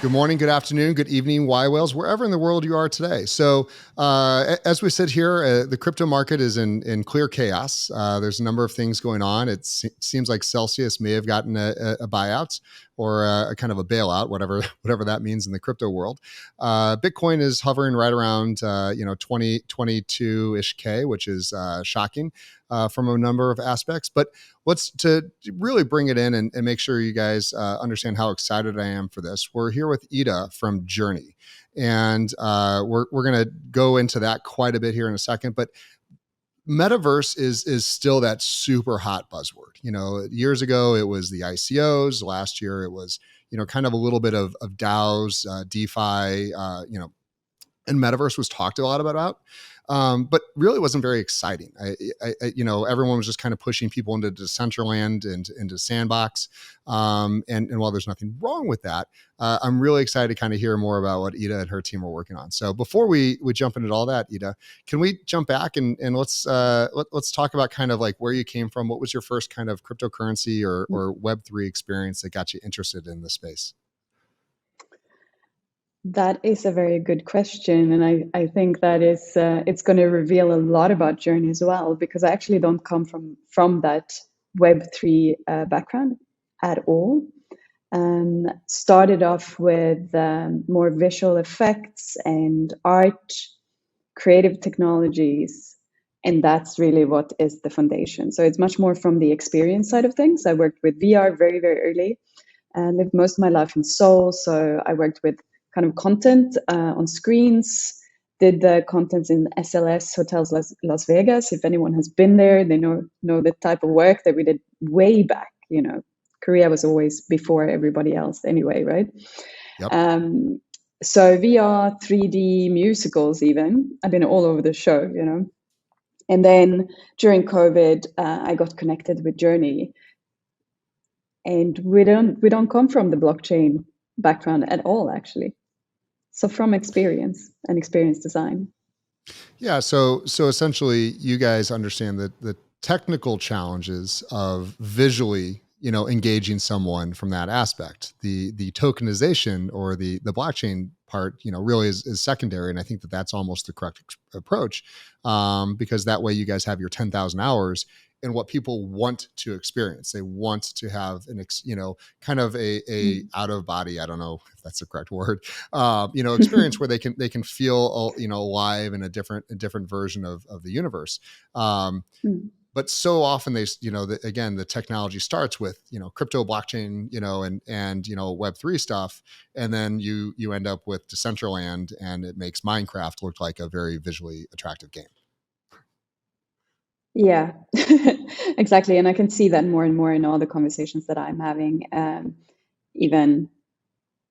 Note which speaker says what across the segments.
Speaker 1: Good morning, good afternoon, good evening, yWhales, wherever in the world you are today. So, as we sit here, the crypto market is in clear chaos. There's a number of things going on. Seems like Celsius may have gotten a buyout or a kind of a bailout, whatever that means in the crypto world. Bitcoin is hovering right around 22-ish K, which is shocking from a number of aspects. But let's to really bring it in and make sure you guys understand how excited I am for this. We're here with Ida from JOURNEE, and we're going to go into that quite a bit here in a second. But Metaverse is still that super hot buzzword. Years ago it was the ICOs. Last year it was kind of a little bit of DAOs, DeFi. And Metaverse was talked a lot about. But really wasn't very exciting. Everyone was just kind of pushing people into Decentraland and into Sandbox. And while there's nothing wrong with that, I'm really excited to kind of hear more about what Ida and her team are working on. So before we jump into all that, Ida, can we jump back and let's talk about kind of like where you came from? What was your first kind of cryptocurrency or Web3 experience that got you interested in the space?
Speaker 2: That is a very good question, and I think that is it's going to reveal a lot about JOURNEE as well, because I actually don't come from that Web3 background at all. Started off with more visual effects and art, creative technologies, and that's really what is the foundation. So it's much more from the experience side of things. I worked with VR very, very early, and lived most of my life in Seoul, so I worked with kind of content on screens, did the content in SLS Hotels Las Vegas. If anyone has been there, they know the type of work that we did way back. Korea was always before everybody else anyway, right?
Speaker 1: Yep.
Speaker 2: So VR, 3D, musicals even. I've been all over the show, And then during COVID, I got connected with JOURNEE. And we don't come from the blockchain background at all, actually. So from experience and experience design.
Speaker 1: Yeah. So essentially you guys understand that the technical challenges of visually, engaging someone from that aspect. The tokenization or the blockchain part, really is secondary. And I think that that's almost the correct approach, because that way you guys have your 10,000 hours and what people want to experience. They want to have kind of a out of body, I don't know if that's the correct word, experience where they can feel, alive in a different version of the universe. But so often again, the technology starts with, crypto, blockchain, and Web3 stuff. And then you end up with Decentraland, and it makes Minecraft look like a very visually attractive game.
Speaker 2: Yeah, exactly. And I can see that more and more in all the conversations that I'm having. Even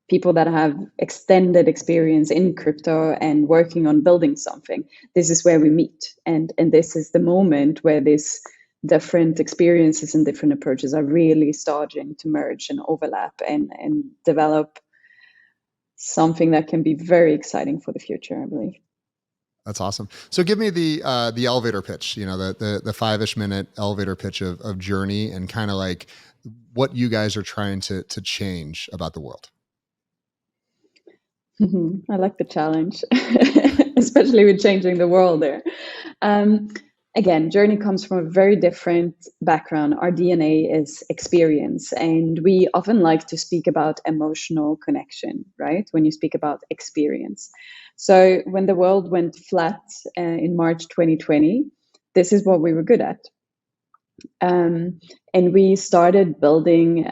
Speaker 2: people that have extended experience in crypto and working on building something, this is where we meet. And this is the moment where these different experiences and different approaches are really starting to merge and overlap and develop something that can be very exciting for the future, I believe.
Speaker 1: That's awesome. So give me the elevator pitch, the 5-ish minute elevator pitch of JOURNEE and kind of like what you guys are trying to change about the world.
Speaker 2: I like the challenge, especially with changing the world there. Again, JOURNEE comes from a very different background. Our DNA is experience, and we often like to speak about emotional connection, right? When you speak about experience. So when the world went flat in March 2020, this is what we were good at. And we started building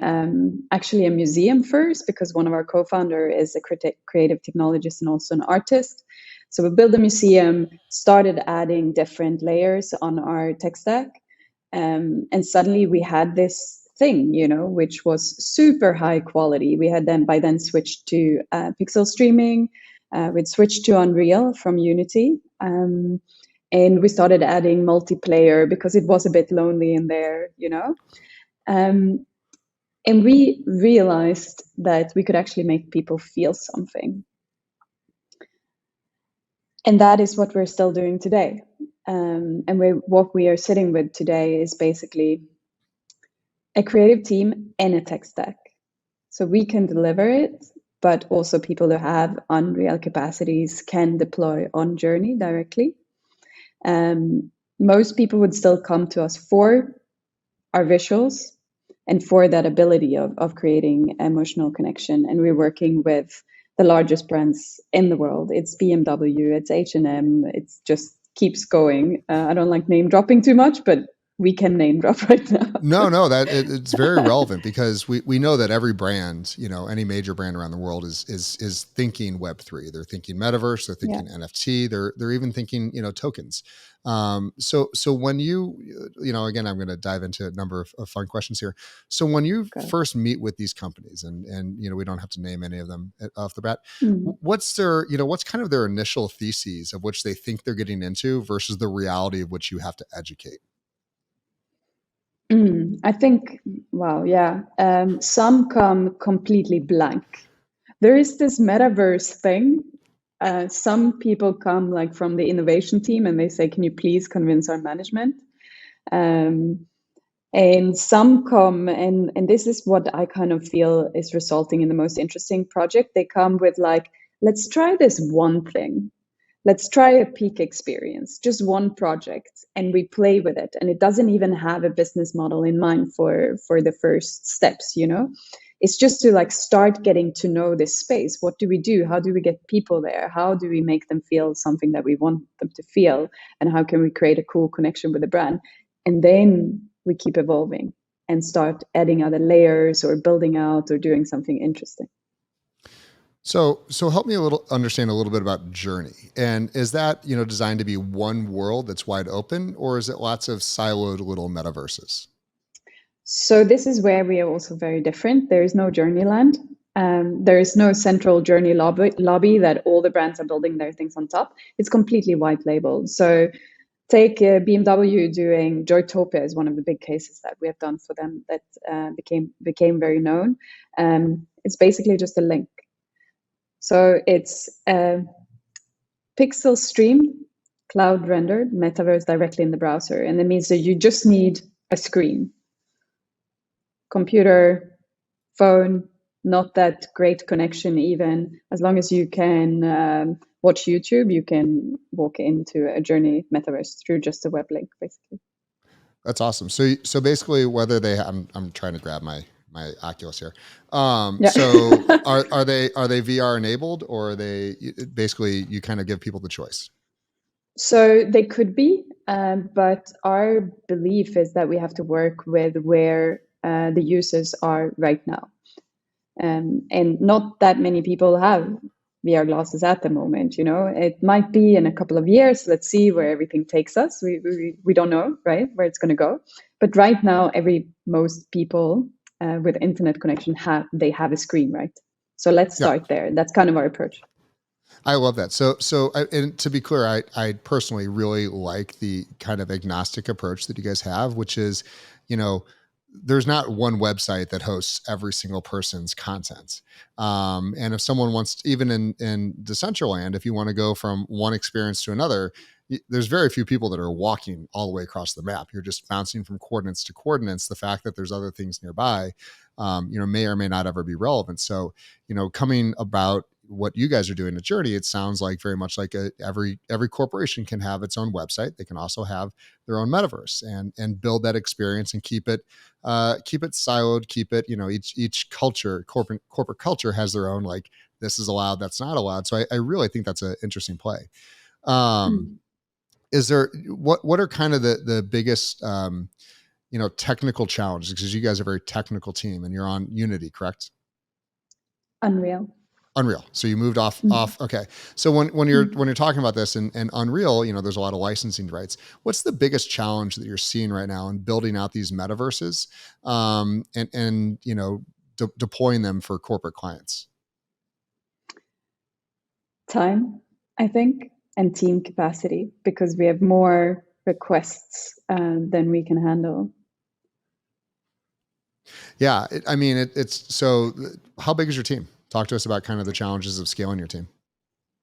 Speaker 2: actually a museum first, because one of our co-founders is a creative technologist and also an artist. So we built a museum, started adding different layers on our tech stack. And suddenly we had this thing, which was super high quality. We had by then switched to pixel streaming. We'd switched to Unreal from Unity. And we started adding multiplayer because it was a bit lonely in there, And we realized that we could actually make people feel something. And that is what we're still doing today. And what we are sitting with today is basically a creative team and a tech stack. So we can deliver it, but also people who have Unreal capacities can deploy on Journey directly. Most people would still come to us for our visuals and for that ability of creating emotional connection. And we're working with the largest brands in the world. It's BMW, it's H&M, it's just keeps going. I don't like name dropping too much, but we can name drop right now.
Speaker 1: No, it's very relevant because we know that every brand, any major brand around the world is thinking Web3. They're thinking metaverse. They're
Speaker 2: Yeah.
Speaker 1: thinking NFT. They're even thinking tokens. So when again, I'm going to dive into a number of fun questions here. So when you first meet with these companies, and we don't have to name any of them off the bat, what's kind of their initial theses of which they think they're getting into versus the reality of which you have to educate?
Speaker 2: I think, wow, yeah. Some come completely blank. There is this metaverse thing. Some people come like from the innovation team and they say, can you please convince our management? And some come, and this is what I kind of feel is resulting in the most interesting project. They come with like, let's try this one thing. Let's try a peak experience, just one project, and we play with it. And it doesn't even have a business model in mind for the first steps, It's just to like start getting to know this space. What do we do? How do we get people there? How do we make them feel something that we want them to feel? And how can we create a cool connection with the brand? And then we keep evolving and start adding other layers or building out or doing something interesting.
Speaker 1: So help me understand a little bit about Journey. And is that, designed to be one world that's wide open, or is it lots of siloed little metaverses?
Speaker 2: So this is where we are also very different. There is no Journey land. There is no central Journey lobby that all the brands are building their things on top. It's completely white labeled. So take BMW doing Joytopia is one of the big cases that we have done for them that became very known. It's basically just a link. So it's a pixel stream, cloud rendered, metaverse directly in the browser. And that means that you just need a screen. Computer, phone, not that great connection even. As long as you can watch YouTube, you can walk into a Journey metaverse through just a web link, basically.
Speaker 1: That's awesome. So basically, whether I'm trying to grab my Oculus here.
Speaker 2: Yeah.
Speaker 1: So are they VR enabled, or are they basically you kind of give people the choice?
Speaker 2: So they could be, but our belief is that we have to work with where the users are right now. And not that many people have VR glasses at the moment, It might be in a couple of years. Let's see where everything takes us. We don't know, right, where it's going to go. But right now, most people with internet connection have a screen, right? So let's start there. That's kind of our approach.
Speaker 1: I love that. And to be clear, I personally really like the kind of agnostic approach that you guys have, which is, there's not one website that hosts every single person's content. And if someone wants, even in Decentraland, if you want to go from one experience to another, there's very few people that are walking all the way across the map. You're just bouncing from coordinates to coordinates. The fact that there's other things nearby, may or may not ever be relevant. So, coming about what you guys are doing at Journey, it sounds like very much like every corporation can have its own website. They can also have their own metaverse and build that experience and keep it siloed, keep it, each culture, corporate culture has their own, like, this is allowed, that's not allowed. So I really think that's an interesting play. Is there, what are kind of the biggest, technical challenges? Because you guys are a very technical team and you're on Unity, correct?
Speaker 2: Unreal.
Speaker 1: So you moved off. Okay. So when you're talking about this and Unreal, there's a lot of licensing rights. What's the biggest challenge that you're seeing right now in building out these metaverses, and deploying them for corporate clients?
Speaker 2: Time, I think, and team capacity, because we have more requests than we can handle.
Speaker 1: Yeah. It's so, how big is your team? Talk to us about kind of the challenges of scaling your team.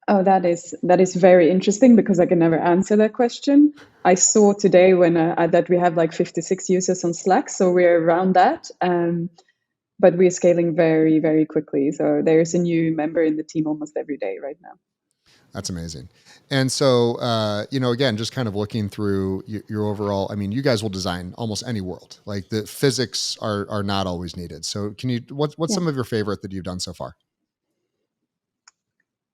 Speaker 2: Oh, that is very interesting because I can never answer that question. I saw today when that we have like 56 users on Slack, so we're around that. but we're scaling very, very quickly. So there's a new member in the team almost every day right now.
Speaker 1: That's amazing. And so, again, just kind of looking through your overall, I mean, you guys will design almost any world. Like the physics are not always needed. So what's
Speaker 2: Yeah.
Speaker 1: some of your favorite that you've done so far?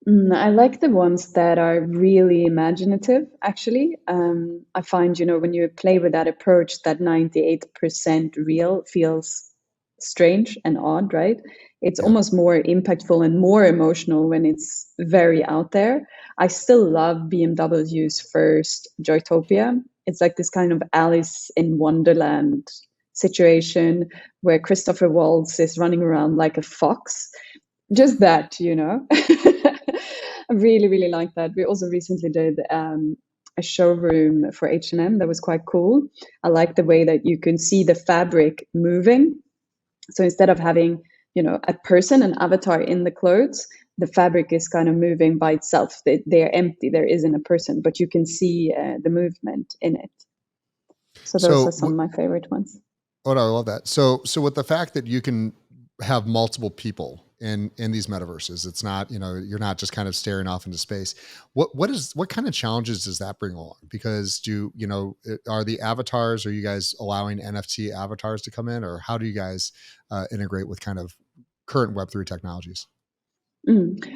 Speaker 2: I like the ones that are really imaginative, actually. I find, when you play with that approach, that 98% real feels strange and odd, right? It's
Speaker 1: Yeah.
Speaker 2: almost more impactful and more emotional when it's very out there. I still love BMW's first Joytopia. It's like this kind of Alice in Wonderland situation where Christopher Waltz is running around like a fox, just that. I really, really like that. We also recently did a showroom for H&M that was quite cool. I like the way that you can see the fabric moving. So instead of having, a person, an avatar in the clothes, the fabric is kind of moving by itself. They're empty. There isn't a person, but you can see the movement in it. So those are
Speaker 1: So,
Speaker 2: some of my favorite ones.
Speaker 1: oh, no, I love that. So with the fact that you can have multiple people in these metaverses, it's not, you're not just kind of staring off into space. What kind of challenges does that bring along? Because are the avatars, are you guys allowing NFT avatars to come in, or how do you guys integrate with kind of current Web3 technologies?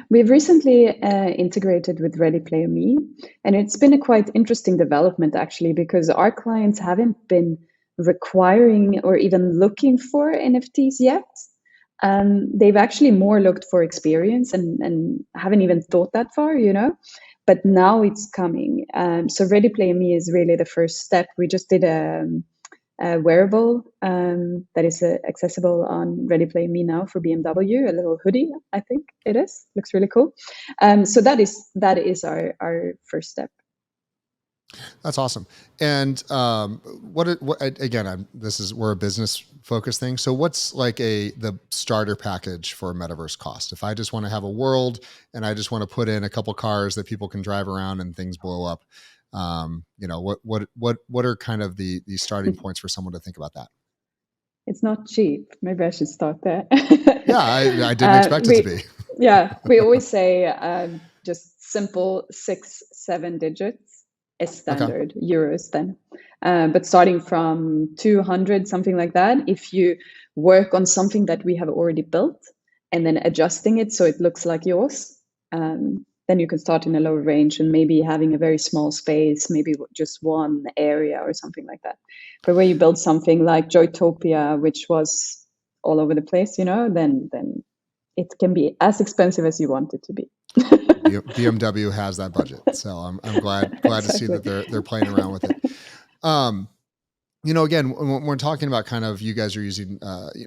Speaker 2: We've recently integrated with Ready Player Me, and it's been a quite interesting development actually, because our clients haven't been requiring or even looking for NFTs yet. They've actually more looked for experience and haven't even thought that far. But now it's coming. So Ready Player Me is really the first step. We just did a wearable that is accessible on Ready Play Me now for BMW, a little hoodie, I think it is. Looks really cool. So that is our first step.
Speaker 1: That's awesome. And what again? We're a business focused thing. So what's like the starter package for a metaverse cost? If I just want to have a world and I just want to put in a couple cars that people can drive around and things blow up, what are kind of the starting points for someone to think about that?
Speaker 2: It's not cheap. Maybe I should start there.
Speaker 1: Yeah, I didn't expect it to be.
Speaker 2: Yeah, we always say just simple 6, 7 digits is
Speaker 1: Okay.
Speaker 2: standard euros then. But starting from 200, something like that, if you work on something that we have already built and then adjusting it so it looks like yours, then you can start in a lower range and maybe having a very small space, maybe just one area or something like that. But when you build something like Joytopia, which was all over the place, then it can be as expensive as you want it to be.
Speaker 1: BMW has that budget, so I'm glad to see
Speaker 2: Exactly.
Speaker 1: that they're playing around with it. Um, again, when we're talking about kind of you guys are using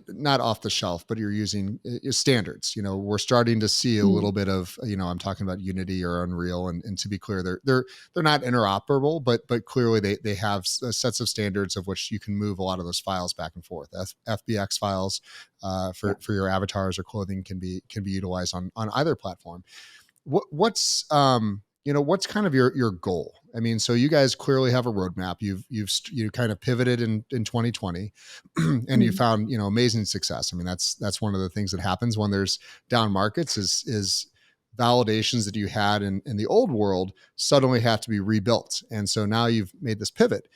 Speaker 1: not off the shelf, but you're using standards. We're starting to see a little
Speaker 2: Mm,
Speaker 1: bit of I'm talking about Unity or Unreal, and to be clear, they're not interoperable, but clearly they have sets of standards of which you can move a lot of those files back and forth. FBX files
Speaker 2: yeah.
Speaker 1: for your avatars or clothing can be utilized on either platform. What's kind of your goal? I mean, so you guys clearly have a roadmap. You kind of pivoted in 2020 and you
Speaker 2: Mm,
Speaker 1: found amazing success. I mean, that's one of the things that happens when there's down markets is validations that you had in the old world suddenly have to be rebuilt. And so now you've made this pivot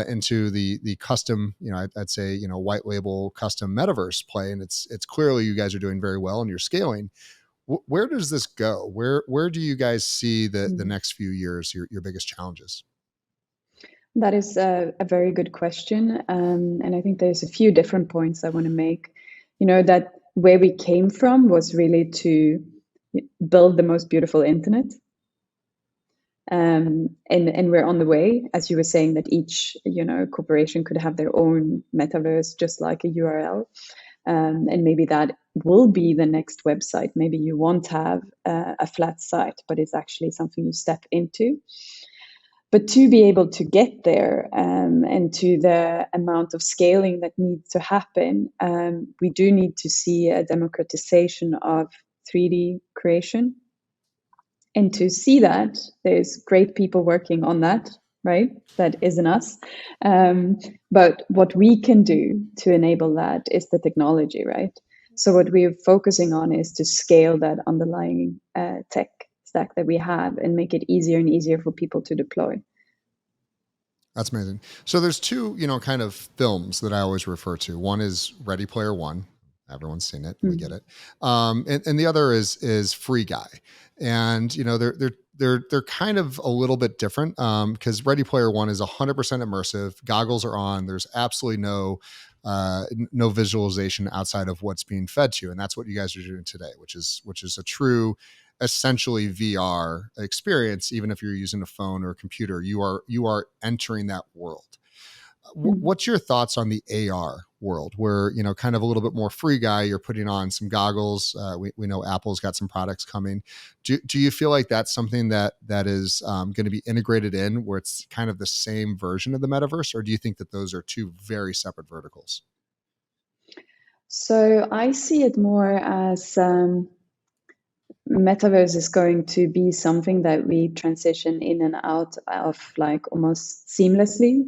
Speaker 1: into the custom, I'd say, white label custom metaverse play. And it's clearly you guys are doing very well and you're scaling. Where does this go? Where do you guys see the
Speaker 2: mm.
Speaker 1: next few years your biggest challenges?
Speaker 2: That is a very good question. And I think there's a few different points I want to make. That where we came from was really to build the most beautiful internet. And we're on the way, as you were saying, that each corporation could have their own metaverse, just like a URL. And maybe that will be the next website. Maybe you won't have a flat site, but it's actually something you step into. But to be able to get there and to the amount of scaling that needs to happen, we do need to see a democratization of 3D creation. And to see that, there's great people working on that, right? That isn't us. But what we can do to enable that is the technology, right? So what we're focusing on is to scale that underlying tech stack that we have and make it easier and easier for people to deploy.
Speaker 1: That's amazing. So there's two, kind of films that I always refer to. One is Ready Player One. Everyone's seen it. We get
Speaker 2: Mm.
Speaker 1: it. And the other is Free Guy. And they're kind of a little bit different because Ready Player One is 100% immersive. Goggles are on. There's absolutely no visualization outside of what's being fed to you, and that's what you guys are doing today, which is a true essentially VR experience. Even if you're using a phone or a computer, you are entering that world.
Speaker 2: Mm.
Speaker 1: What's your thoughts on the AR world, where kind of a little bit more Free Guy? You're putting on some goggles. We know Apple's got some products coming. Do you feel like that's something that is going to be integrated in, where it's kind of the same version of the metaverse, or do you think that those are two very separate verticals?
Speaker 2: So I see it more as Metaverse is going to be something that we transition in and out of like almost seamlessly.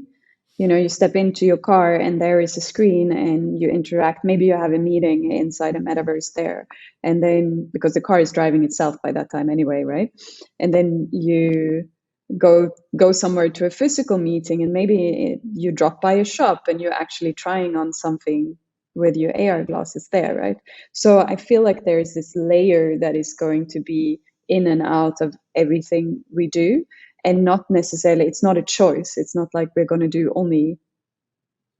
Speaker 2: You step into your car and there is a screen and you interact. Maybe you have a meeting inside a metaverse there. And then, because the car is driving itself by that time anyway, right? And then you go somewhere to a physical meeting, and maybe you drop by a shop and you're actually trying on something with your AR glasses there, right? So I feel like there's this layer that is going to be in and out of everything we do, and not necessarily, it's not a choice. It's not like we're going to do only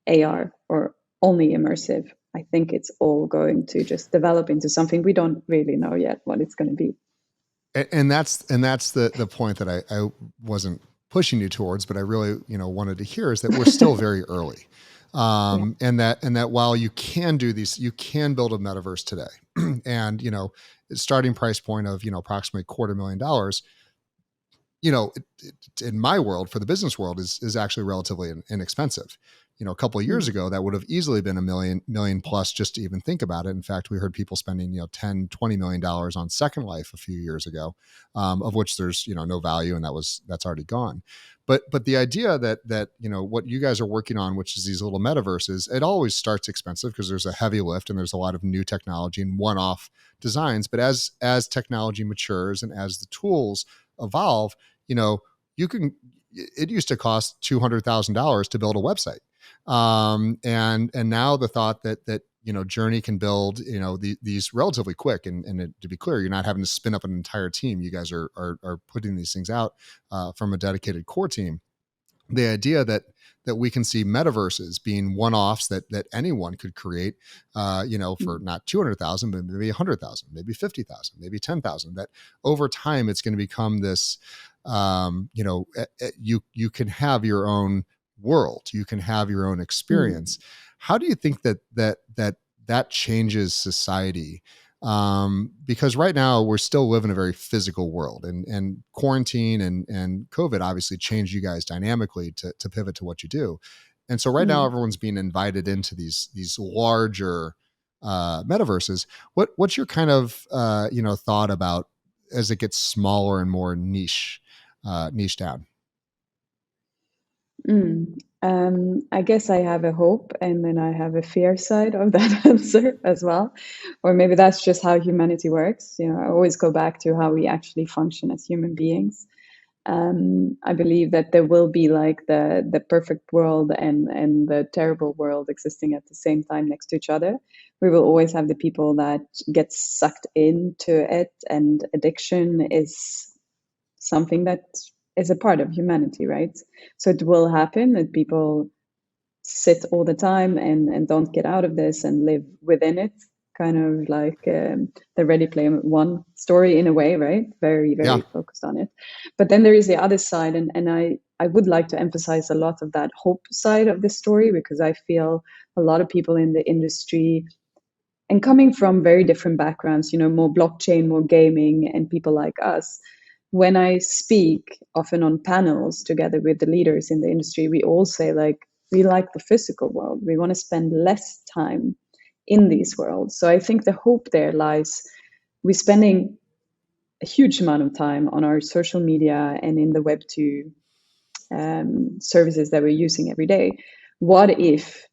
Speaker 2: AR or only immersive. I think it's all going to just develop into something we don't really know yet what it's going to be.
Speaker 1: And that's the point that I wasn't pushing you towards, but I really wanted to hear, is that we're still very early.
Speaker 2: Yeah.
Speaker 1: And that while you can do these, you can build a metaverse today, and starting price point of approximately $250,000, in my world, for the business world, is actually relatively inexpensive. A couple of years
Speaker 2: Mm.
Speaker 1: ago, that would have easily been a million plus just to even think about it. In fact, we heard people spending 10-20 million dollars on Second Life a few years ago, of which there's no value, and that's already gone. But the idea that what you guys are working on, which is these little metaverses, it always starts expensive because there's a heavy lift and there's a lot of new technology and one-off designs. But as technology matures and as the tools evolve, you know, it used to cost $200,000 to build a website. And now the thought that Journey can build these relatively quick, and to be clear, you're not having to spin up an entire team. You guys are putting these things out from a dedicated core team. The idea that we can see metaverses being one-offs that anyone could create, for
Speaker 2: Mm.
Speaker 1: not 200,000, but maybe 100,000, maybe 50,000, maybe 10,000. That over time it's going to become this. You can have your own world, you can have your own
Speaker 2: Mm.
Speaker 1: experience. How do you think that changes society? Because right now we're still living in a very physical world, and quarantine and COVID obviously changed you guys dynamically to pivot to what you do. And so right now
Speaker 2: Mm.
Speaker 1: everyone's being invited into these larger metaverses. What's your kind of thought about as it gets smaller and more niche down?
Speaker 2: Mm. I guess I have a hope and then I have a fear side of that answer as well. Or maybe that's just how humanity works. I always go back to how we actually function as human beings. I believe that there will be like the perfect world and the terrible world existing at the same time next to each other. We will always have the people that get sucked into it, and addiction is something that is a part of humanity, right? So it will happen that people sit all the time and don't get out of this and live within it, kind of like the Ready Player One story in a way, right? Very,
Speaker 1: Yeah.
Speaker 2: very focused on it. But then there is the other side, and I would like to emphasize a lot of that hope side of the story, because I feel a lot of people in the industry, and coming from very different backgrounds, more blockchain, more gaming, and people like us, when I speak often on panels together with the leaders in the industry, we all say, like, we like the physical world. We want to spend less time in these worlds. So I think the hope there lies, we're spending a huge amount of time on our social media and in the Web2 services that we're using every day. What if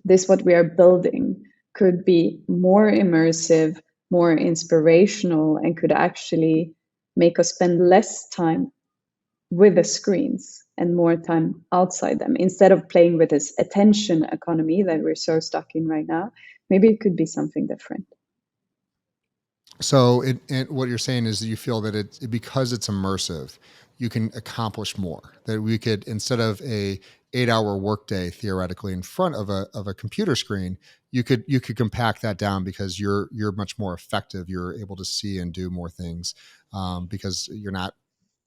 Speaker 2: this, what we are building, could be more immersive, more inspirational, and could actually make us spend less time with the screens and more time outside them instead of playing with this attention economy that we're so stuck in right now. Maybe it could be something different.
Speaker 1: So what you're saying is that you feel that because it's immersive, you can accomplish more. That we could, instead of a 8-hour workday theoretically in front of a computer screen, you could compact that down because you're much more effective. You're able to see and do more things because you're not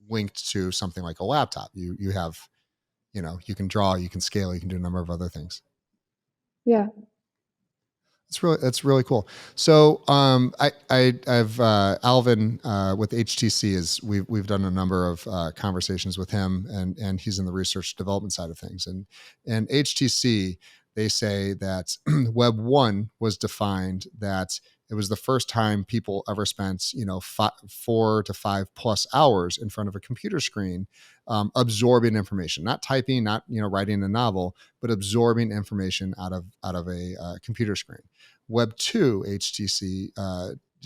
Speaker 1: linked to something like a laptop. You have, you can draw, you can scale, you can do a number of other things.
Speaker 2: Yeah.
Speaker 1: That's really cool. So I've Alvin with HTC is we've done a number of conversations with him, and he's in the research development side of things. And HTC, they say that Web 1 was defined that it was the first time people ever spent 4 to 5+ hours in front of a computer screen, absorbing information, not typing, not writing a novel, but absorbing information out of a computer screen. Web 2 HTC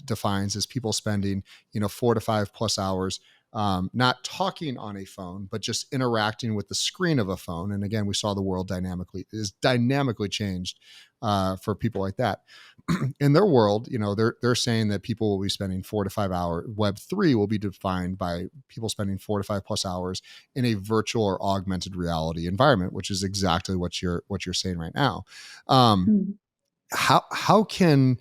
Speaker 1: defines as people spending 4 to 5+ hours not talking on a phone, but just interacting with the screen of a phone. And again, we saw the world dynamically changed for people like that. In their world, they're saying that people will be spending 4 to 5 hours. Web 3 will be defined by people spending 4 to 5+ hours in a virtual or augmented reality environment, which is exactly what you're saying right now. How can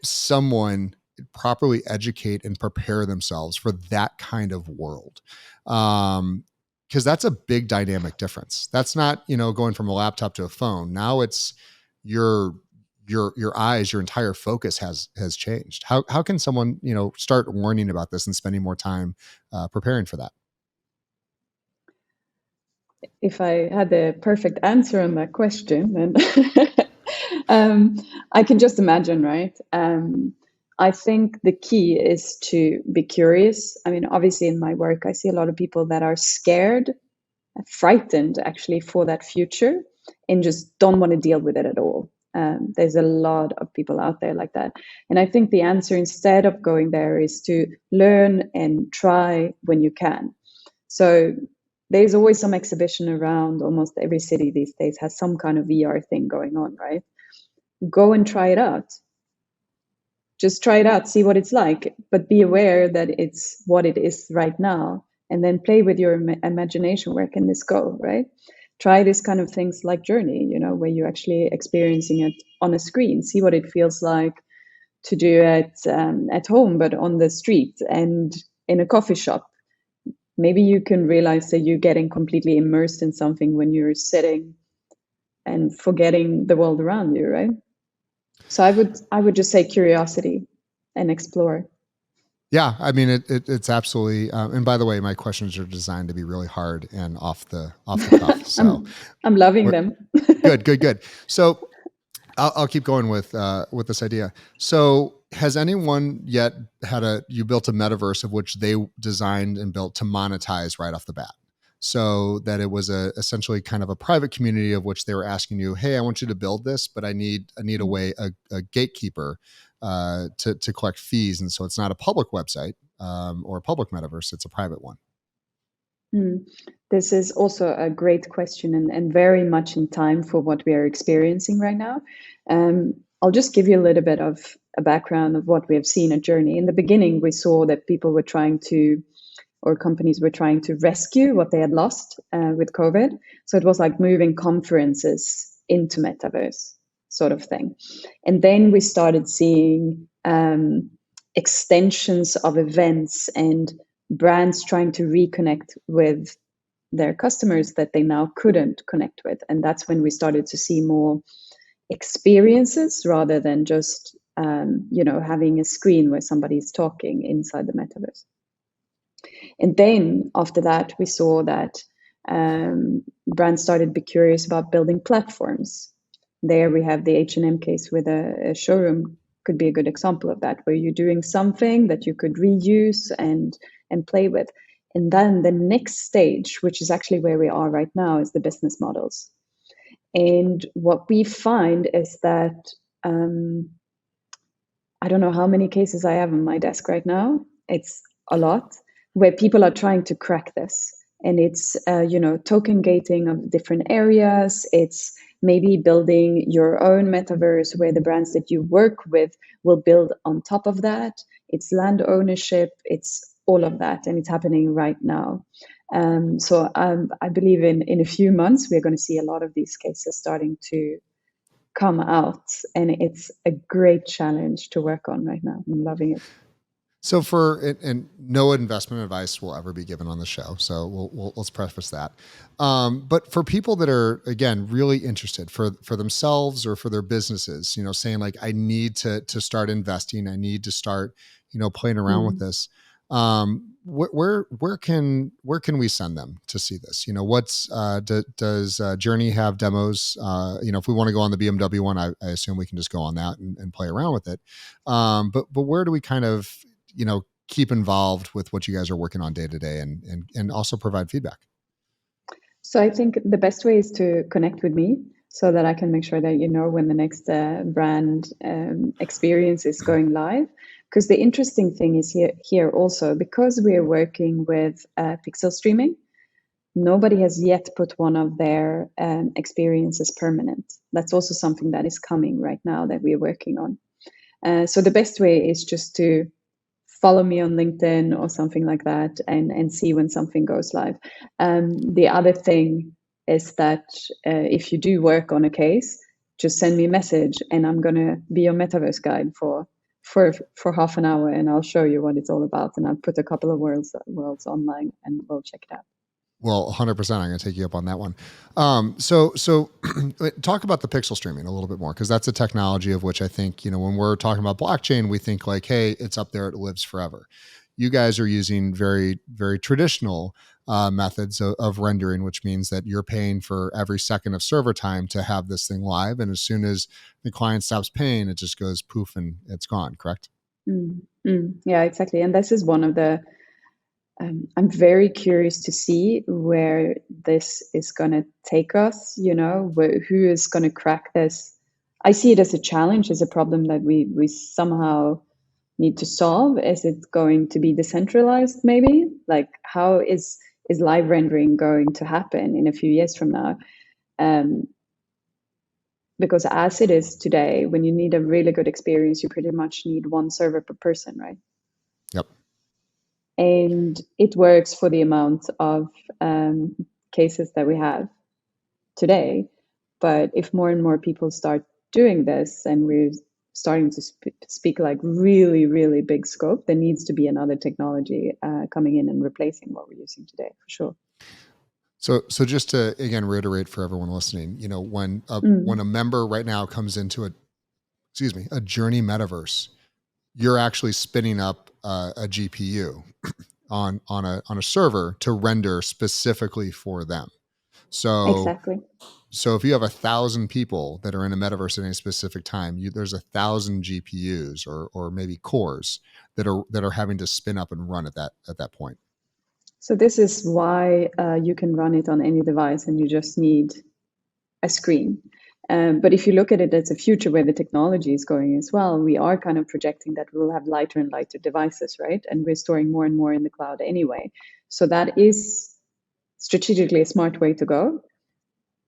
Speaker 1: someone properly educate and prepare themselves for that kind of world? Because that's a big dynamic difference. That's not going from a laptop to a phone. Now it's your eyes, your entire focus has changed. How can someone start learning about this and spending more time preparing for that?
Speaker 2: If I had the perfect answer on that question, then I can just imagine, right? I think the key is to be curious. I mean, obviously, in my work, I see a lot of people that are scared, frightened actually for that future, and just don't want to deal with it at all. There's a lot of people out there like that. And I think the answer, instead of going there, is to learn and try when you can. So there's always some exhibition around. Almost every city these days has some kind of VR thing going on, right? Go and try it out. Just try it out, see what it's like, but be aware that it's what it is right now, and then play with your imagination. Where can this go, right? Try this kind of things like JOURNEE, where you're actually experiencing it on a screen. See what it feels like to do it at home, but on the street and in a coffee shop. Maybe you can realize that you're getting completely immersed in something when you're sitting and forgetting the world around you, right? So I would just say curiosity and explore.
Speaker 1: Yeah, I mean it's absolutely. And by the way, my questions are designed to be really hard and off the cuff. So
Speaker 2: I'm loving them.
Speaker 1: good. So I'll keep going with this idea. So has anyone yet you built a metaverse of which they designed and built to monetize right off the bat? So that it was essentially kind of a private community of which they were asking you, hey, I want you to build this, but I need a way, a gatekeeper to collect fees. And so it's not a public website or a public metaverse, it's a private one.
Speaker 2: This is also a great question and very much in time for what we are experiencing right now. I'll just give you a little bit of a background of what we have seen at JOURNEE. In the beginning, we saw that people were or companies were trying to rescue what they had lost with COVID. So it was like moving conferences into Metaverse sort of thing. And then we started seeing extensions of events and brands trying to reconnect with their customers that they now couldn't connect with. And that's when we started to see more experiences rather than just having a screen where somebody's talking inside the Metaverse. And then after that, we saw that brands started to be curious about building platforms. There we have the H&M case with a showroom could be a good example of that, where you're doing something that you could reuse and play with. And then the next stage, which is actually where we are right now, is the business models. And what we find is that I don't know how many cases I have on my desk right now. It's a lot where people are trying to crack this. And it's, token gating of different areas. It's maybe building your own metaverse where the brands that you work with will build on top of that. It's land ownership. It's all of that. And it's happening right now. I believe in a few months, we're going to see a lot of these cases starting to come out, and it's a great challenge to work on right now. I'm loving it.
Speaker 1: So and no investment advice will ever be given on the show. So let's preface that. But for people that are, again, really interested for themselves or for their businesses, saying like, I need to start investing, I need to start, playing around with this. Where can we send them to see this? What's does JOURNEE have demos? If we want to go on the BMW one, I assume we can just go on that and play around with it. But where do we kind of keep involved with what you guys are working on day to day and also provide feedback?
Speaker 2: So I think the best way is to connect with me so that I can make sure that when the next brand experience is going live. Because the interesting thing is here also, because we're working with pixel streaming, nobody has yet put one of their experiences permanent. That's also something that is coming right now that we're working on. So the best way is just to follow me on LinkedIn or something like that and see when something goes live. The other thing is that if you do work on a case, just send me a message and I'm going to be your metaverse guide for half an hour, and I'll show you what it's all about. And I'll put a couple of worlds online and we'll check it out.
Speaker 1: Well, 100%. I'm going to take you up on that one. So talk about the pixel streaming a little bit more, because that's a technology of which I think, when we're talking about blockchain, we think like, hey, it's up there, it lives forever. You guys are using very, very traditional methods of rendering, which means that you're paying for every second of server time to have this thing live. And as soon as the client stops paying, it just goes poof and it's gone, correct?
Speaker 2: Yeah, exactly. And this is one of the I'm very curious to see where this is going to take us, who is going to crack this. I see it as a challenge, as a problem that we somehow need to solve. Is it going to be decentralized maybe? Like, how is live rendering going to happen in a few years from now? Because as it is today, when you need a really good experience, you pretty much need one server per person, right?
Speaker 1: Yep.
Speaker 2: And it works for the amount of cases that we have today. But if more and more people start doing this, and we're starting to speak like really, really big scope, there needs to be another technology coming in and replacing what we're using today, for sure.
Speaker 1: So just to, again, reiterate for everyone listening, when a member right now comes into a JOURNEE metaverse, you're actually spinning up a GPU on a server to render specifically for them.
Speaker 2: Exactly.
Speaker 1: So if you have 1,000 people that are in a metaverse at any specific time, there's 1,000 GPUs or maybe cores that are having to spin up and run at that point.
Speaker 2: So this is why you can run it on any device, and you just need a screen. But if you look at it as a future where the technology is going as well, we are kind of projecting that we'll have lighter and lighter devices, right? And we're storing more and more in the cloud anyway. So that is strategically a smart way to go.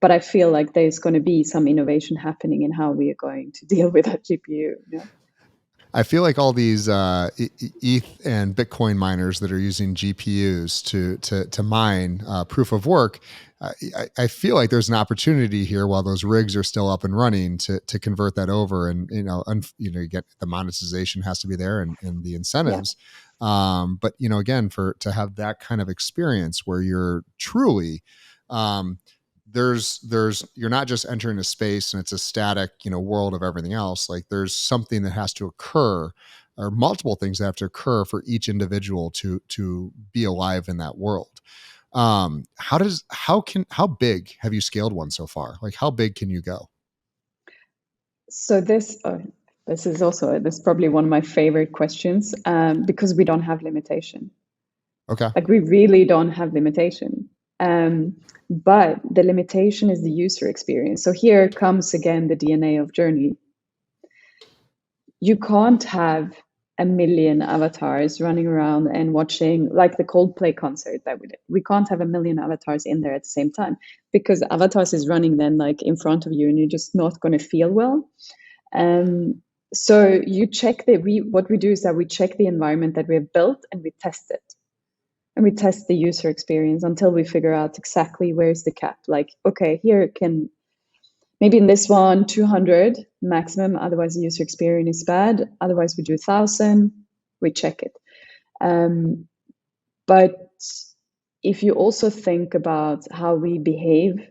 Speaker 2: But I feel like there's going to be some innovation happening in how we are going to deal with that GPU.
Speaker 1: I feel like all these ETH and Bitcoin miners that are using GPUs to mine proof of work, I feel like there's an opportunity here while those rigs are still up and running to convert that over, and you get the monetization has to be there and the incentives. Yeah. But again, to have that kind of experience where you're truly you're not just entering a space and it's a static, world of everything else. Like there's something that has to occur, or multiple things that have to occur for each individual to be alive in that world. How big have you scaled one so far? Like how big can you go?
Speaker 2: So this is probably one of my favorite questions, because we don't have limitation.
Speaker 1: Okay.
Speaker 2: Like we really don't have limitation. But the limitation is the user experience. So here comes again the DNA of JOURNEE. you can't have a million avatars running around and watching like the Coldplay concert that we did. We can't have a million avatars in there at the same time because avatars is running then like in front of you and you're just not going to feel well. So you check what we do is that we check the environment that we have built and we test it. And we test the user experience until we figure out exactly where's the cap. Like, okay, here can maybe in this one 200 maximum, otherwise the user experience is bad. Otherwise we do 1,000, we check it. But if you also think about how we behave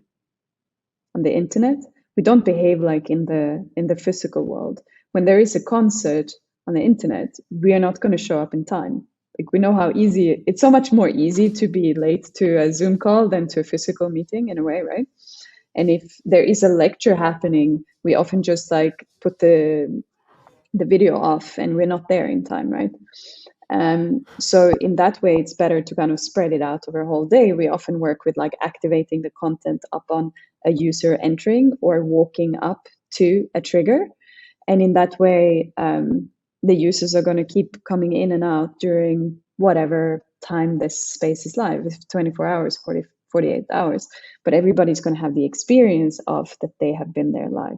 Speaker 2: on the internet, we don't behave like in the physical world. When there is a concert on the internet, we are not going to show up in time. Like we know how easy it's so much more easy to be late to a Zoom call than to a physical meeting in a way, right? And if there is a lecture happening, we often just like put the video off and we're not there in time, right? So in that way, it's better to kind of spread it out over a whole day. We often work with like activating the content up on a user entering or walking up to a trigger. And in that way, the users are going to keep coming in and out during whatever time this space is live, if 24 hours, 48 hours. But everybody's going to have the experience of that they have been there live,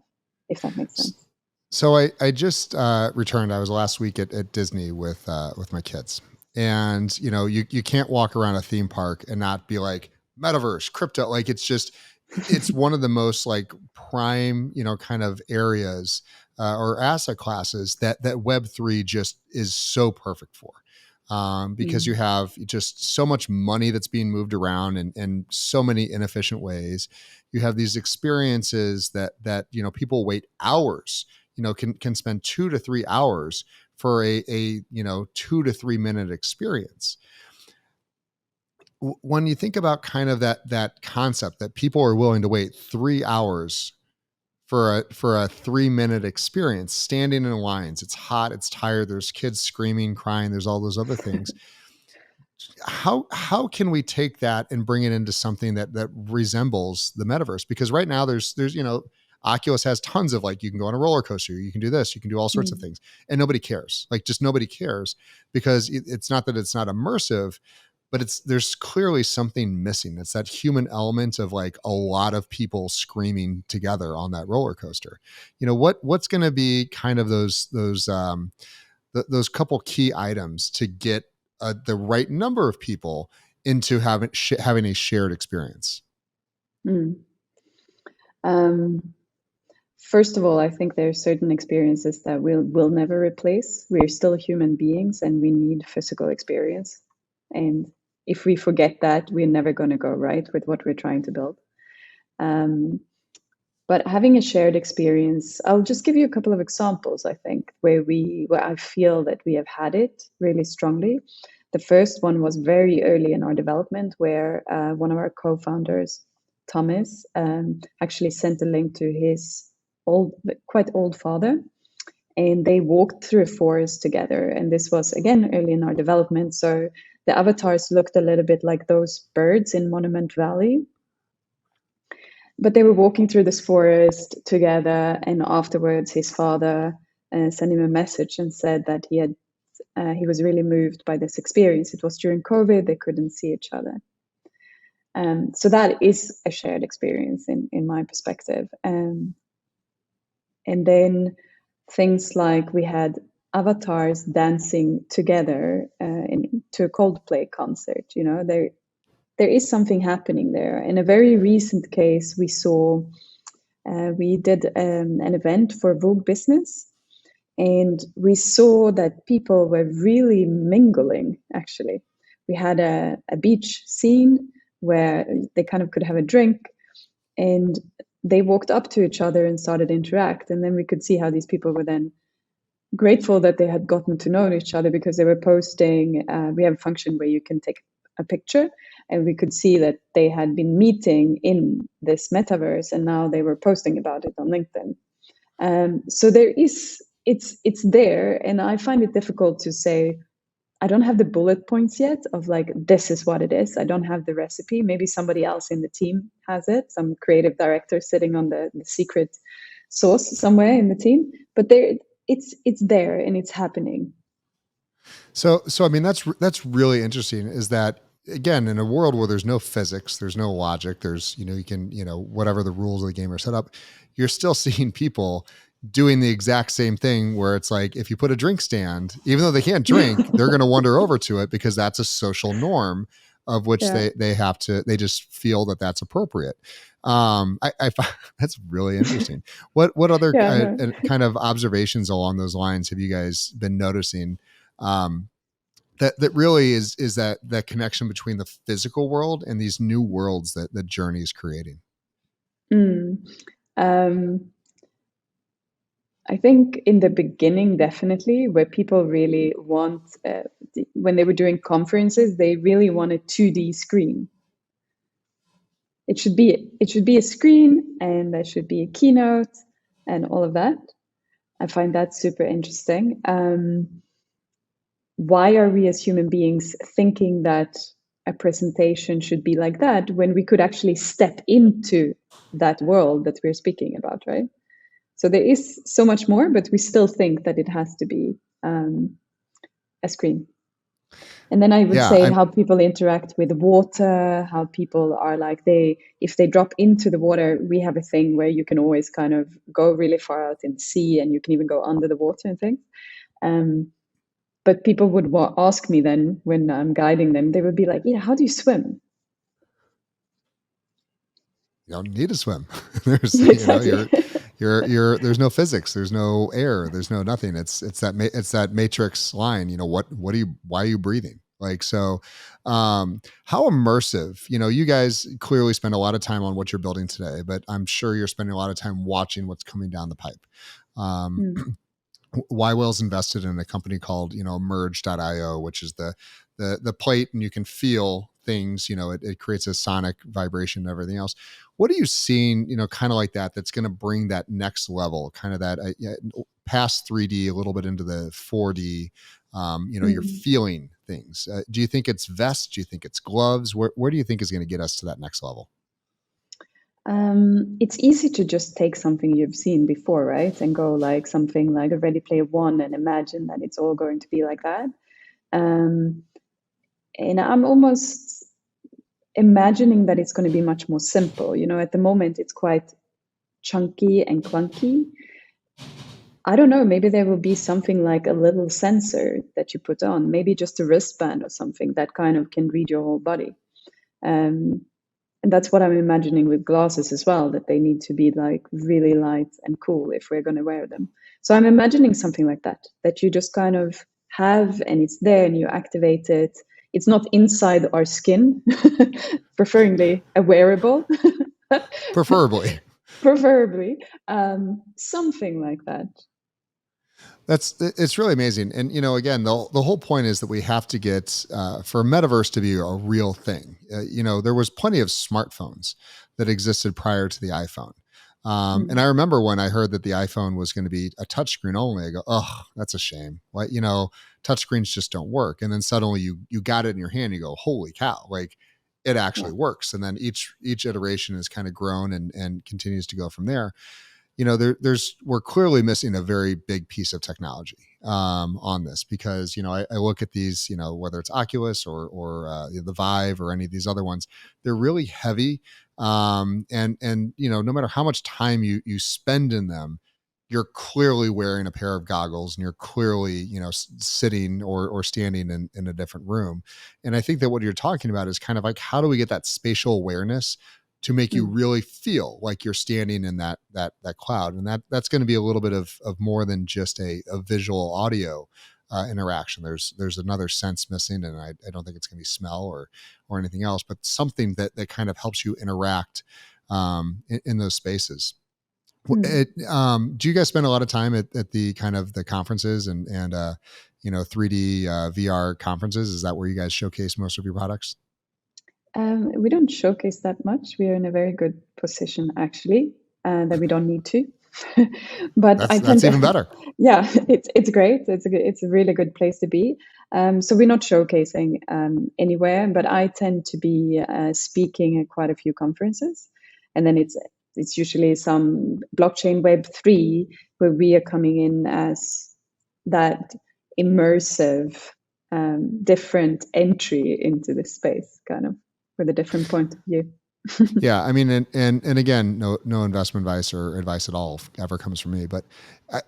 Speaker 2: if that makes sense.
Speaker 1: So I just returned. I was last week at Disney with my kids, and you can't walk around a theme park and not be like metaverse, crypto. Like it's one of the most like prime kind of areas or asset classes that Web3 just is so perfect for. Because you have just so much money that's being moved around in so many inefficient ways. You have these experiences that people wait hours, can spend 2 to 3 hours for a 2 to 3 minute experience. When you think about kind of that concept that people are willing to wait 3 hours for a 3 minute experience, standing in lines, it's hot, it's tired, there's kids screaming, crying, there's all those other things. How can we take that and bring it into something that resembles the metaverse? Because right now there's Oculus has tons of like, you can go on a roller coaster, you can do this, you can do all sorts of things, and nobody cares. Like just nobody cares because it's not that it's not immersive, but there's clearly something missing. It's that human element of like a lot of people screaming together on that roller coaster. What's going to be kind of those couple key items to get the right number of people into having a shared experience?
Speaker 2: First of all, I think there are certain experiences that we'll never replace. We're still human beings and we need physical experience. And if we forget that, we're never going to go right with what we're trying to build. But having a shared experience, I'll just give you a couple of examples, I think, where I feel that we have had it really strongly. The first one was very early in our development where one of our co-founders, Thomas, actually sent a link to his quite old father, and they walked through a forest together. And this was, again, early in our development. So the avatars looked a little bit like those birds in Monument Valley. But they were walking through this forest together, and afterwards his father sent him a message and said that he was really moved by this experience. It was during COVID, they couldn't see each other. So that is a shared experience in my perspective. And then things like we had avatars dancing together to a Coldplay concert. There is something happening there. In a very recent case, we did an event for Vogue Business, and we saw that people were really mingling, actually. We had a beach scene where they kind of could have a drink, and they walked up to each other and started to interact. And then we could see how these people were then grateful that they had gotten to know each other because they were posting. We have a function where you can take a picture, and we could see that they had been meeting in this metaverse, and now they were posting about it on LinkedIn. So it's there, and I find it difficult to say, I don't have the bullet points yet of like, this is what it is. I don't have the recipe. Maybe somebody else in the team has it, some creative director sitting on the secret sauce somewhere in the team. But it's there and it's happening.
Speaker 1: So I mean, that's really interesting. Is that again in a world where there's no physics, there's no logic, there's you can whatever the rules of the game are set up, you're still seeing people doing the exact same thing. Where it's like if you put a drink stand, even though they can't drink, they're going to wander over to it because that's a social norm of which
Speaker 2: Yeah,
Speaker 1: they just feel that that's appropriate. I find that's really interesting. What other
Speaker 2: yeah, no.
Speaker 1: kind of observations along those lines have you guys been noticing? Um, that really is that connection between the physical world and these new worlds that Journey is creating.
Speaker 2: Mm. Um, I think in the beginning, definitely, where people really want, when they were doing conferences, they really want a 2D screen. It should be a screen, and there should be a keynote and all of that. I find that super interesting. Why are we as human beings thinking that a presentation should be like that when we could actually step into that world that we're speaking about, right? So there is so much more, but we still think that it has to be a screen. And then I would
Speaker 1: Yeah,
Speaker 2: say
Speaker 1: I'm
Speaker 2: how people interact with water, how people are like if they drop into the water, we have a thing where you can always kind of go really far out in the sea, and you can even go under the water and things. Um, but people would ask me then when I'm guiding them, they would be like, "Yeah, how do you swim?"
Speaker 1: you don't need to swim. There's
Speaker 2: Exactly.
Speaker 1: you're there's no physics, there's no air, there's no nothing. It's that matrix line. What are you why are you breathing? Like so, how immersive? You guys clearly spend a lot of time on what you're building today, but I'm sure you're spending a lot of time watching what's coming down the pipe. Um,
Speaker 2: Mm,
Speaker 1: yWhales invested in a company called merge.io, which is the plate, and you can feel things. It creates a sonic vibration and everything else. What are you seeing, kind of like that's going to bring that next level, kind of that yeah, past 3D, a little bit into the 4D? You're
Speaker 2: mm.
Speaker 1: feeling things. Do you think it's vests? Do you think it's gloves? Where do you think is going to get us to that next level?
Speaker 2: It's easy to just take something you've seen before, right? And go like something like a Ready Player One and imagine that it's all going to be like that. Um, and I'm almost imagining that it's going to be much more simple. At the moment, it's quite chunky and clunky. I don't know, maybe there will be something like a little sensor that you put on, maybe just a wristband or something that kind of can read your whole body. Um, and that's what I'm imagining with glasses as well, that they need to be like really light and cool if we're going to wear them. So I'm imagining something like that you just kind of have and it's there and you activate it. It's not inside our skin, preferably a wearable,
Speaker 1: Preferably.
Speaker 2: preferably something like that.
Speaker 1: It's really amazing. And again, the whole point is that we have to get for metaverse to be a real thing. There was plenty of smartphones that existed prior to the iPhone. And I
Speaker 2: Mm,
Speaker 1: remember when I heard that the iPhone was going to be a touchscreen only, I go, oh, that's a shame. What, touchscreens just don't work. And then suddenly you got it in your hand, you go, holy cow, like it
Speaker 2: yeah.
Speaker 1: actually works. And then each iteration has kind of grown and continues to go from there. We're clearly missing a very big piece of technology on this because I look at these, whether it's Oculus or the Vive or any of these other ones, they're really heavy, and no matter how much time you spend in them, you're clearly wearing a pair of goggles and you're clearly sitting or standing in a different room. And I think that what you're talking about is kind of like, how do we get that spatial awareness to make you
Speaker 2: Mm,
Speaker 1: really feel like you're standing in that cloud? And that's going to be a little bit of more than just a visual audio interaction. There's another sense missing, and I don't think it's going to be smell or anything else, but something that kind of helps you interact in those spaces.
Speaker 2: mm.
Speaker 1: Do you guys spend a lot of time at the kind of the conferences and 3D VR conferences? Is that where you guys showcase most of your products?
Speaker 2: We don't showcase that much. We are in a very good position, actually, that we don't need to. But I tend
Speaker 1: That's
Speaker 2: to,
Speaker 1: even better.
Speaker 2: yeah, it's great. It's a really good place to be. So we're not showcasing anywhere, but I tend to be speaking at quite a few conferences, and then it's It's usually some blockchain Web3 where we are coming in as that immersive, different entry into this space, kind of with a different point of view.
Speaker 1: Yeah, I mean, and again, no investment advice or advice at all ever comes from me, but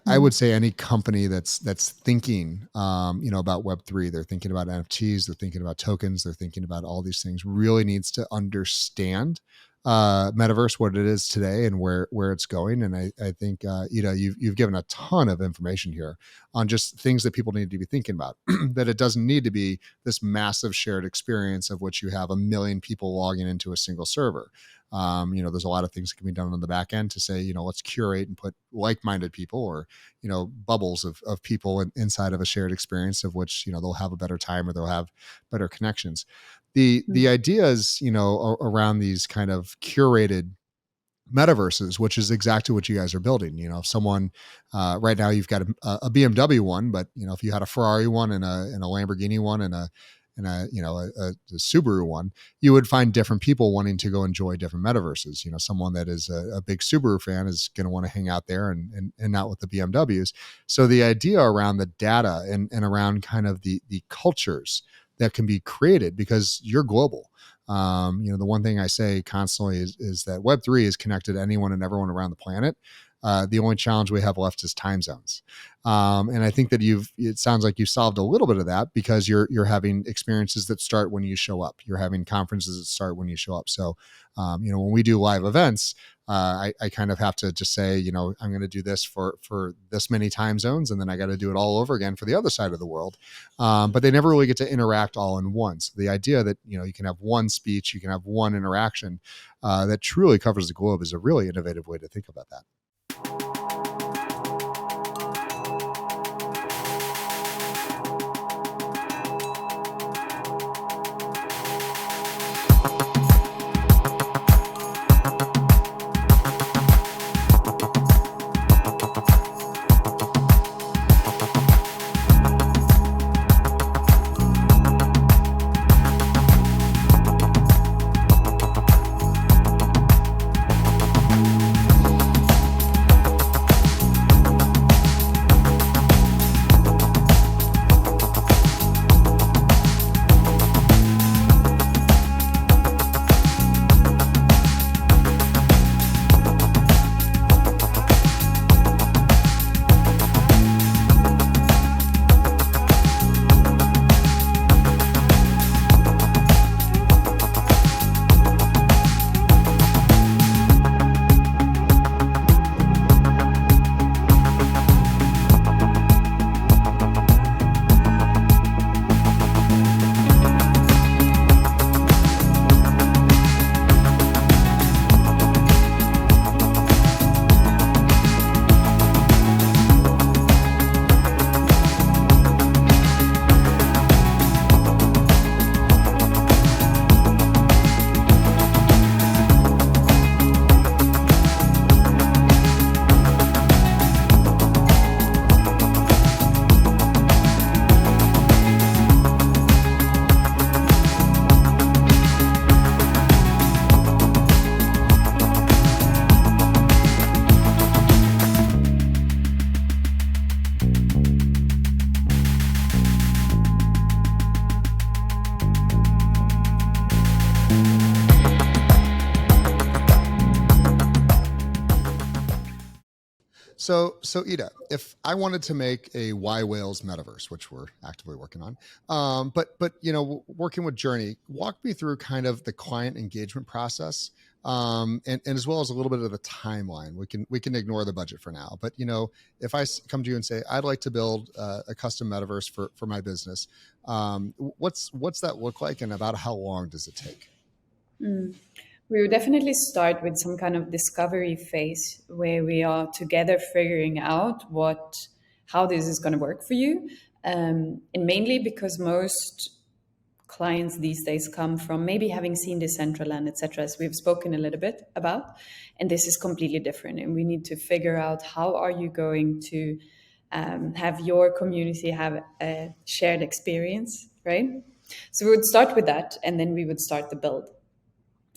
Speaker 1: I would say any company that's thinking, about Web3, they're thinking about NFTs, they're thinking about tokens, they're thinking about all these things, really needs to understand metaverse, what it is today, and where it's going. And I think you've given a ton of information here on just things that people need to be thinking about. That it doesn't need to be this massive shared experience of which you have a million people logging into a single server. There's a lot of things that can be done on the back end to say, let's curate and put like-minded people, or bubbles of people inside of a shared experience of which they'll have a better time, or they'll have better connections. The ideas around these kind of curated metaverses, which is exactly what you guys are building. If someone right now you've got a BMW one, but if you had a Ferrari one and a Lamborghini one and a Subaru one, you would find different people wanting to go enjoy different metaverses. Someone that is a big Subaru fan is going to want to hang out there and not with the BMWs. So the idea around the data and around kind of the cultures that can be created, because you're global. The one thing I say constantly is that Web3 is connected to anyone and everyone around the planet. The only challenge we have left is time zones. And I think that it sounds like you've solved a little bit of that, because you're having experiences that start when you show up. You're having conferences that start when you show up. So, when we do live events, I kind of have to just say, I'm going to do this for this many time zones, and then I got to do it all over again for the other side of the world. But they never really get to interact all in one. So the idea that, you can have one speech, you can have one interaction that truly covers the globe is a really innovative way to think about that. So Ida, if I wanted to make a yWhales metaverse, which we're actively working on, but working with JOURNEE, walk me through kind of the client engagement process, and as well as a little bit of the timeline. We can ignore the budget for now, but if I come to you and say I'd like to build a custom metaverse for my business, what's that look like, and about how long does it take?
Speaker 2: We would definitely start with some kind of discovery phase where we are together figuring out how this is going to work for you. And mainly because most clients these days come from maybe having seen Decentraland, etc., as we've spoken a little bit about. And this is completely different. And we need to figure out how are you going to have your community have a shared experience, right? So we would start with that, and then we would start the build.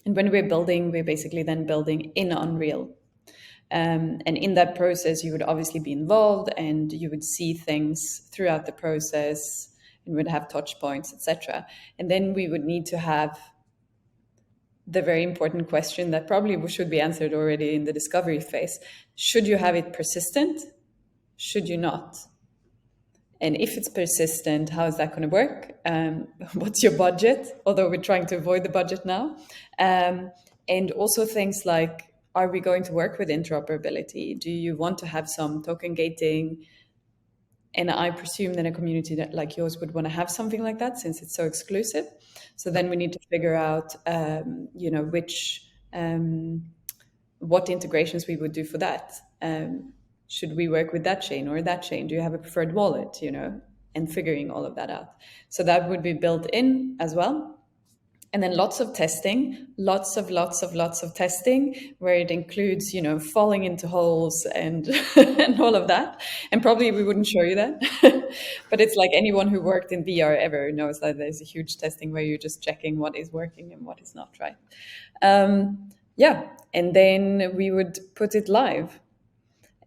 Speaker 2: And when we're building, we're basically then building in Unreal. And in that process, you would obviously be involved and you would see things throughout the process and would have touch points, etc. And then we would need to have the very important question that probably should be answered already in the discovery phase. Should you have it persistent? Should you not? And if it's persistent, how is that going to work? What's your budget? Although we're trying to avoid the budget now. And also things like, are we going to work with interoperability? Do you want to have some token gating? And I presume that a community that, like yours, would want to have something like that since it's so exclusive. So then we need to figure out, what integrations we would do for that. Should we work with that chain or that chain? Do you have a preferred wallet? And figuring all of that out. So that would be built in as well. And then lots of testing, lots of testing, where it includes, falling into holes and and all of that. And probably we wouldn't show you that, but it's like anyone who worked in VR ever knows that there's a huge testing where you're just checking what is working and what is not, right? Yeah, and then we would put it live.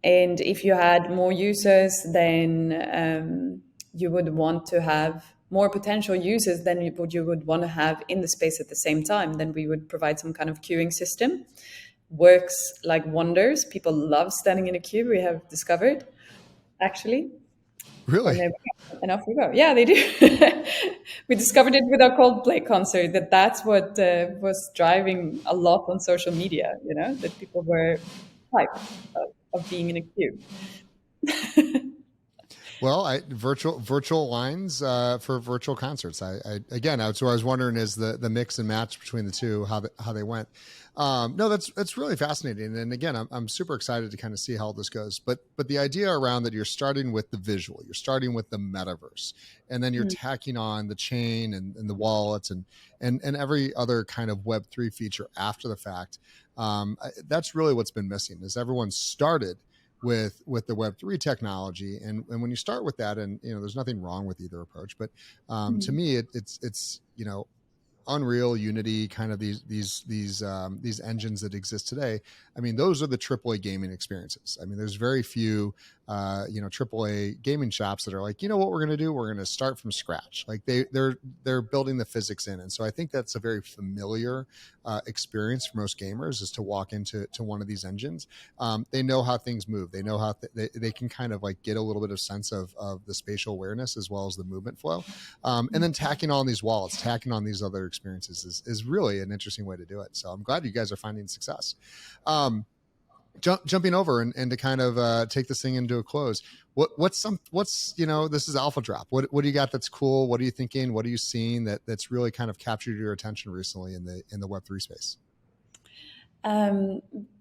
Speaker 2: And if you had more users, then you would want to have more potential users than you would want to have in the space at the same time. Then we would provide some kind of queuing system. Works like wonders. People love standing in a queue, we have discovered, actually.
Speaker 1: Really?
Speaker 2: And off we go. Yeah, they do. We discovered it with our Coldplay concert, that's what was driving a lot on social media, that people were hyped of being in a queue.
Speaker 1: Well, virtual lines for virtual concerts. That's what I was wondering is the mix and match between the two, how they went. No, that's really fascinating. And again, I'm super excited to kind of see how this goes. But the idea around that you're starting with the visual, you're starting with the metaverse, and then you're tacking on the chain and the wallets and every other kind of Web3 feature after the fact. That's really what's been missing is everyone started with the Web3 technology. And when you start with that, and, there's nothing wrong with either approach, but to me, it's Unreal, Unity, kind of these engines that exist today. I mean, those are the AAA gaming experiences. I mean, there's very few, AAA gaming shops that are like, what we're going to do? We're going to start from scratch. Like they're building the physics in, and so I think that's a very familiar experience for most gamers is to walk into one of these engines. They know how things move. They know how they can kind of like get a little bit of sense of the spatial awareness as well as the movement flow, and then tacking on these wallets, tacking on these other experiences is really an interesting way to do it. So I'm glad you guys are finding success. Jumping over and to kind of take this thing into a close. What's this is alpha drop. What do you got that's cool? What are you thinking? What are you seeing that's really kind of captured your attention recently in the Web3 space?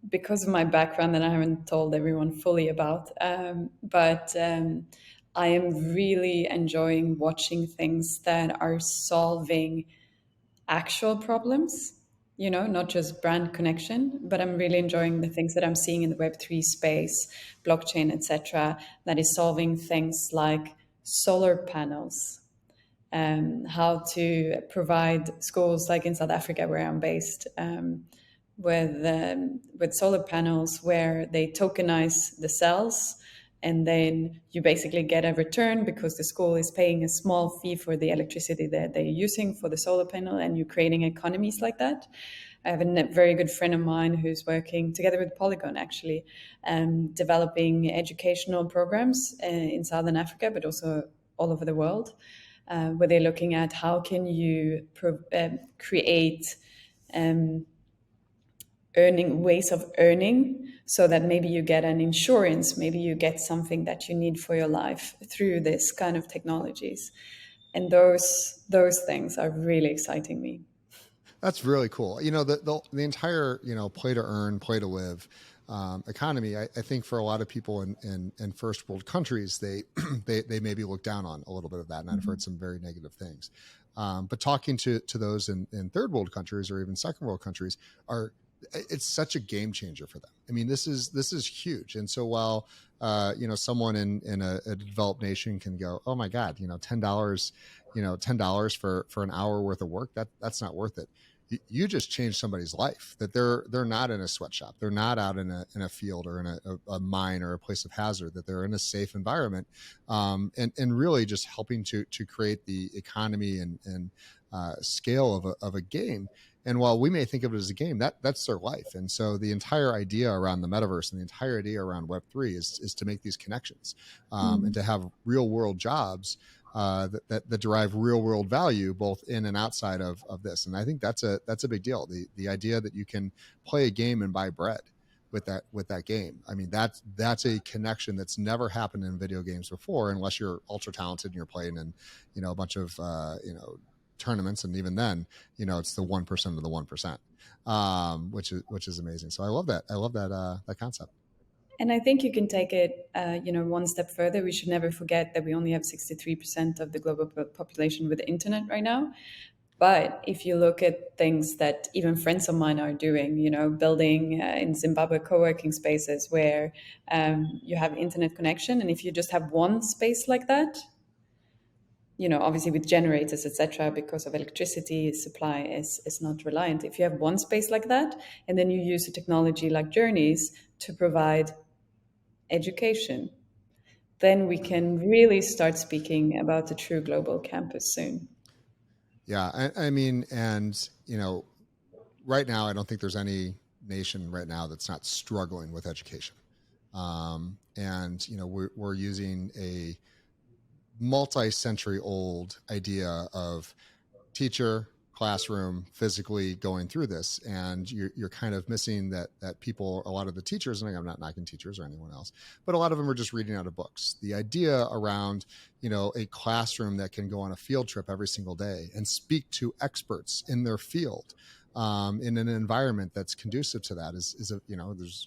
Speaker 2: Because of my background that I haven't told everyone fully about, but I am really enjoying watching things that are solving actual problems, not just brand connection, but I'm really enjoying the things that I'm seeing in the Web3 space, blockchain, etc., that is solving things like solar panels, how to provide schools like in South Africa, where I'm based, with solar panels where they tokenize the cells, and then you basically get a return because the school is paying a small fee for the electricity that they're using for the solar panel, and you're creating economies like that. I have a very good friend of mine who's working together with Polygon, actually, developing educational programs in Southern Africa, but also all over the world, where they're looking at how can you create ways of earning, so that maybe you get an insurance, maybe you get something that you need for your life through this kind of technologies. And those things are really exciting me.
Speaker 1: That's really cool. The entire, play to earn, play to live economy, I think for a lot of people in first world countries, they maybe look down on a little bit of that. And I've heard some very negative things. But talking to those in third world countries or even second world countries it's such a game changer for them. I mean, this is huge. And so while, someone in a developed nation can go, oh my God, $10, $10 for an hour worth of work, that's not worth it. you just changed somebody's life, that they're not in a sweatshop, they're not out in a field or in a mine or a place of hazard, that they're in a safe environment, and really just helping to create the economy and scale of a game. And while we may think of it as a game, that's their life. And so the entire idea around the metaverse and the entire idea around Web3 is to make these connections, and to have real world jobs that derive real world value both in and outside of this. And I think that's a big deal. The idea that you can play a game and buy bread with that game. I mean, that's a connection that's never happened in video games before, unless you're ultra talented and you're playing in, a bunch of tournaments, and even then, it's the 1% of the 1%, which is amazing. So I love that concept.
Speaker 2: And I think you can take it, one step further. We should never forget that we only have 63% of the global population with the internet right now. But if you look at things that even friends of mine are doing, building in Zimbabwe co-working spaces where you have internet connection, and if you just have one space like that, obviously with generators, etc., because of electricity supply is not reliant. If you have one space like that, and then you use a technology like Journees to provide education, then we can really start speaking about a true global campus soon.
Speaker 1: Yeah, I mean, and right now, I don't think there's any nation right now that's not struggling with education. And we're using a multi-century old idea of teacher, classroom, physically going through this, and you're kind of missing that people, a lot of the teachers, and I'm not knocking teachers or anyone else, but a lot of them are just reading out of books. The idea around a classroom that can go on a field trip every single day and speak to experts in their field, in an environment that's conducive to that is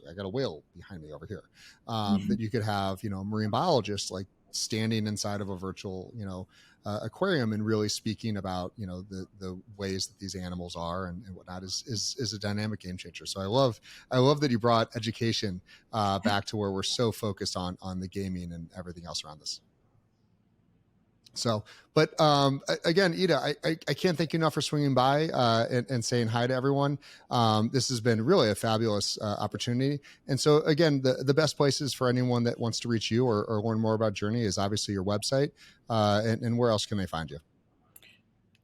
Speaker 1: I got a whale behind me over here, that you could have marine biologists like standing inside of a virtual aquarium and really speaking about the ways that these animals are and whatnot is a dynamic game changer. So I love that you brought education back to where we're so focused on the gaming and everything else around this. So, but again, Ida, I can't thank you enough for swinging by and saying hi to everyone. This has been really a fabulous opportunity. And so, again, the best places for anyone that wants to reach you or learn more about Journey is obviously your website. And where else can they find you?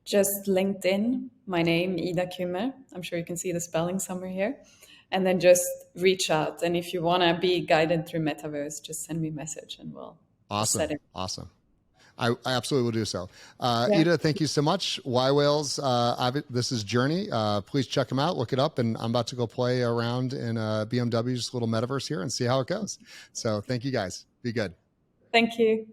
Speaker 2: Just LinkedIn, my name, Ida Kymmer. I'm sure you can see the spelling somewhere here. And then just reach out. And if you want to be guided through Metaverse, just send me a message and we'll set it.
Speaker 1: Awesome. I absolutely will do so. Ida, thank you so much. yWhales, this is Journey. Please check them out, look it up, and I'm about to go play around in BMW's little metaverse here and see how it goes. So thank you guys. Be good.
Speaker 2: Thank you.